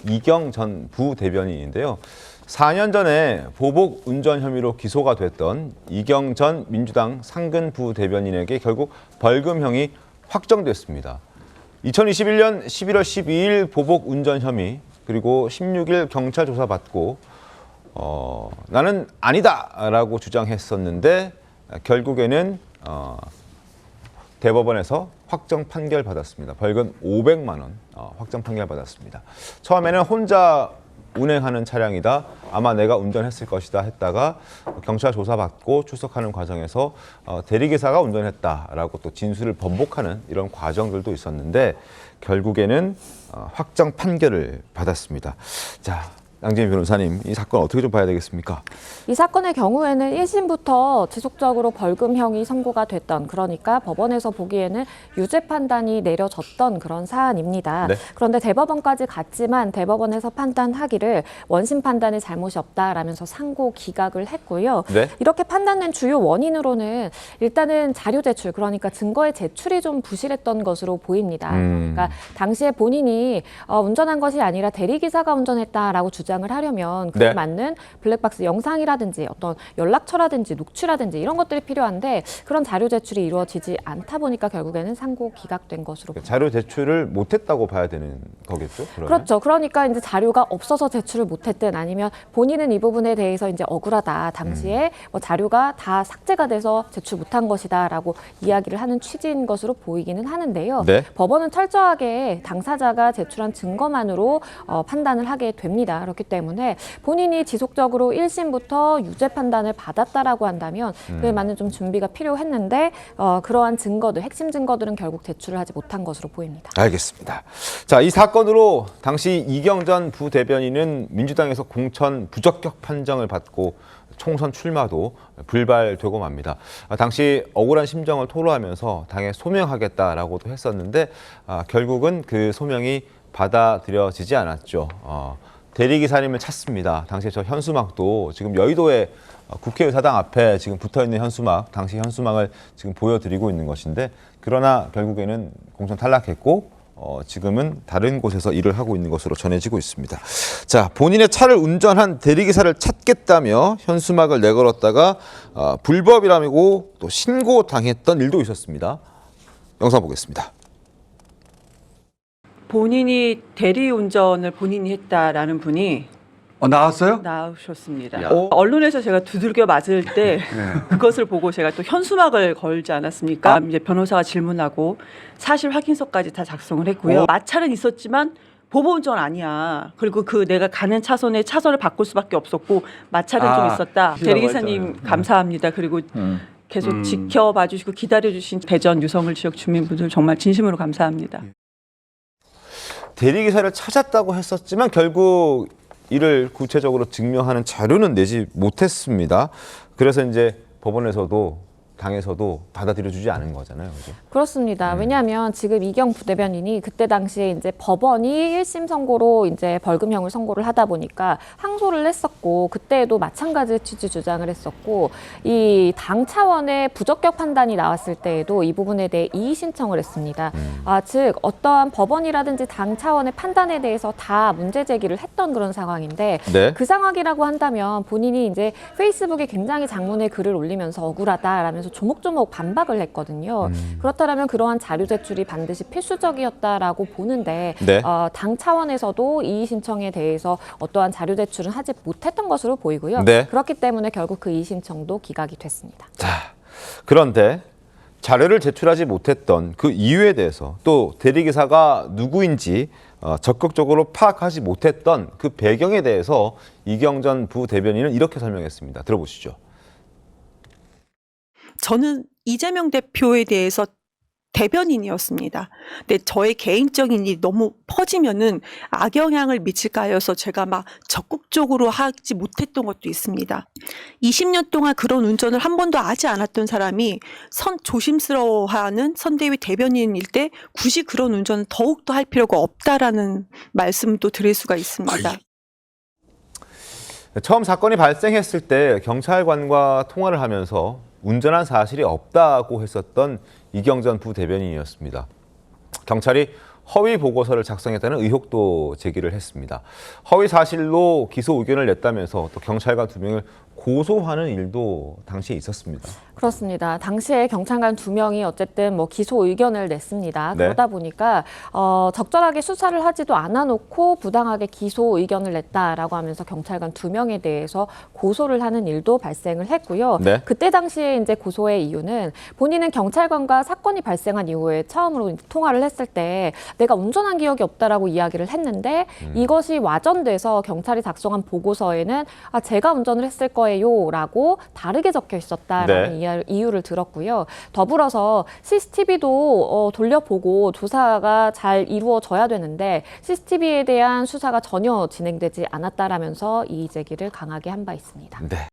이경 전 부대변인인데요. 4년 전에 보복 운전 혐의로 기소가 됐던 이경 전 민주당 상근 부대변인에게 결국 벌금형이 확정됐습니다. 2021년 11월 12일 보복 운전 혐의 그리고 16일 경찰 조사 받고 나는 아니다라고 주장했었는데 결국에는 대법원에서 확정 판결 받았습니다. 벌금 500만 원 확정 판결 받았습니다. 처음에는 혼자 운행하는 차량이다. 아마 내가 운전했을 것이다 했다가 경찰 조사받고 출석하는 과정에서 대리기사가 운전했다라고 또 진술을 번복하는 이런 과정들도 있었는데 결국에는 확정 판결을 받았습니다. 자, 양재민 변호사님, 이 사건 어떻게 좀 봐야 되겠습니까? 이 사건의 경우에는 1심부터 지속적으로 벌금형이 선고가 됐던, 그러니까 법원에서 보기에는 유죄 판단이 내려졌던 그런 사안입니다. 네. 그런데 대법원까지 갔지만 대법원에서 판단하기를 원심 판단에 잘못이 없다라면서 상고 기각을 했고요. 네. 이렇게 판단된 주요 원인으로는 일단은 자료 제출, 그러니까 증거의 제출이 좀 부실했던 것으로 보입니다. 그러니까 당시에 본인이 운전한 것이 아니라 대리기사가 운전했다라고 주장을 하려면 그에 네. 맞는 블랙박스 영상이라든지 어떤 연락처라든지 녹취라든지 이런 것들이 필요한데 그런 자료 제출이 이루어지지 않다 보니까 결국에는 상고 기각된 것으로 보입니다. 자료 제출을 못했다고 봐야 되는 거겠죠? 그러면? 그렇죠. 그러니까 이제 자료가 없어서 제출을 못했든 아니면 본인은 이 부분에 대해서 이제 억울하다. 당시에 뭐 자료가 다 삭제가 돼서 제출 못한 것이다라고 이야기를 하는 취지인 것으로 보이기는 하는데요. 네. 법원은 철저하게 당사자가 제출한 증거만으로 판단을 하게 됩니다. 그렇기 때문에 본인이 지속적으로 1심부터 유죄 판단을 받았다라고 한다면 그에 맞는 좀 준비가 필요했는데 그러한 증거들, 핵심 증거들은 결국 제출을 하지 못한 것으로 보입니다. 알겠습니다. 자, 이 사건으로 당시 이경 전 부대변인은 민주당에서 공천 부적격 판정을 받고 총선 출마도 불발되고 맙니다. 당시 억울한 심정을 토로하면서 당에 소명하겠다라고도 했었는데 결국은 그 소명이 받아들여지지 않았죠. 대리기사님을 찾습니다. 당시에 저 현수막도 지금 여의도에 국회의사당 앞에 지금 붙어있는 현수막, 당시 현수막을 지금 보여드리고 있는 것인데 그러나 결국에는 공천 탈락했고 지금은 다른 곳에서 일을 하고 있는 것으로 전해지고 있습니다. 자, 본인의 차를 운전한 대리기사를 찾겠다며 현수막을 내걸었다가 불법이라고 또 신고당했던 일도 있었습니다. 영상 보겠습니다. 본인이 대리운전을 본인이 했다라는 분이 나왔어요? 나오셨습니다. 야. 언론에서 제가 두들겨 맞을 때 그것을 보고 제가 또 현수막을 걸지 않았습니까? 이제 변호사가 질문하고 사실 확인서까지 다 작성을 했고요. 마찰은 있었지만 보복운전 아니야. 그리고 그 내가 가는 차선에 차선을 바꿀 수밖에 없었고 마찰은 좀 있었다. 대리기사님 감사합니다. 그리고 계속 지켜봐 주시고 기다려 주신 대전 유성을 지역 주민분들 정말 진심으로 감사합니다. 대리기사를 찾았다고 했었지만 결국 이를 구체적으로 증명하는 자료는 내지 못했습니다. 그래서 이제 법원에서도 당에서도 받아들여주지 않은 거잖아요. 그죠? 그렇습니다. 왜냐하면 지금 이경 부대변인이 그때 당시에 이제 법원이 1심 선고로 이제 벌금형을 선고를 하다 보니까 항소를 했었고 그때에도 마찬가지 취지 주장을 했었고 이 당 차원의 부적격 판단이 나왔을 때에도 이 부분에 대해 이의 신청을 했습니다. 즉 어떠한 법원이라든지 당 차원의 판단에 대해서 다 문제 제기를 했던 그런 상황인데 네. 그 상황이라고 한다면 본인이 이제 페이스북에 굉장히 장문의 글을 올리면서 억울하다라면서 조목조목 반박을 했거든요. 그렇다면 그러한 자료 제출이 반드시 필수적이었다라고 보는데 네. 당 차원에서도 이의 신청에 대해서 어떠한 자료 제출은 하지 못했던 것으로 보이고요. 네. 그렇기 때문에 결국 그 이의 신청도 기각이 됐습니다. 자, 그런데 자료를 제출하지 못했던 그 이유에 대해서 또 대리기사가 누구인지 적극적으로 파악하지 못했던 그 배경에 대해서 이경 전 부대변인은 이렇게 설명했습니다. 들어보시죠. 저는 이재명 대표에 대해서 대변인이었습니다. 근데 저의 개인적인 일이 너무 퍼지면은 악영향을 미칠까 해서 제가 막 적극적으로 하지 못했던 것도 있습니다. 20년 동안 그런 운전을 한 번도 하지 않았던 사람이 조심스러워하는 선대위 대변인일 때 굳이 그런 운전은 더욱더 할 필요가 없다라는 말씀도 드릴 수가 있습니다. 처음 사건이 발생했을 때 경찰관과 통화를 하면서 운전한 사실이 없다고 했었던 이경 전 부대변인이었습니다. 경찰이 허위 보고서를 작성했다는 의혹도 제기를 했습니다. 허위 사실로 기소 의견을 냈다면서 또 경찰관 2명을 고소하는 일도 당시에 있었습니다. 그렇습니다. 당시에 경찰관 2명이 어쨌든 뭐 기소 의견을 냈습니다. 네. 그러다 보니까 적절하게 수사를 하지도 않아 놓고 부당하게 기소 의견을 냈다라고 하면서 경찰관 2명에 대해서 고소를 하는 일도 발생을 했고요. 네. 그때 당시에 이제 고소의 이유는 본인은 경찰관과 사건이 발생한 이후에 처음으로 이제 통화를 했을 때 내가 운전한 기억이 없다라고 이야기를 했는데 이것이 와전돼서 경찰이 작성한 보고서에는 제가 운전을 했을 거예요라고 다르게 적혀 있었다라는 이유를 들었고요. 더불어서 CCTV도 돌려보고 조사가 잘 이루어져야 되는데 CCTV에 대한 수사가 전혀 진행되지 않았다라면서 이의 제기를 강하게 한 바 있습니다. 네.